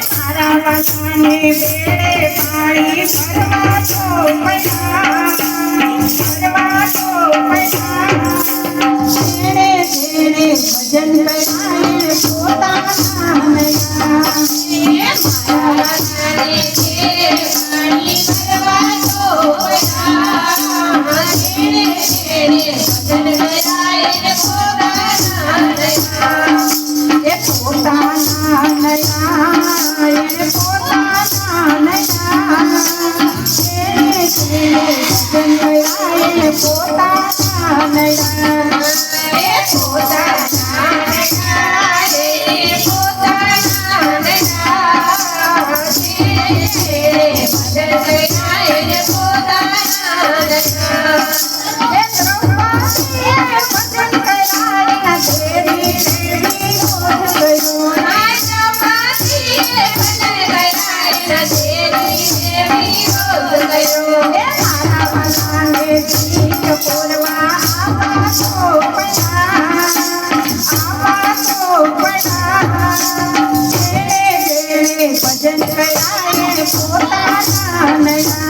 મારા વાલાને બેડે પાણી ભરવા તો પડ્યા ભજન કરાય પોતાના નયા મારા વાલાને બેડે પાણી ભરવા તો પડ્યા ભજન કરાય પોતાના નયા પોતાના નયા ભજન કરાય પોતાના નયા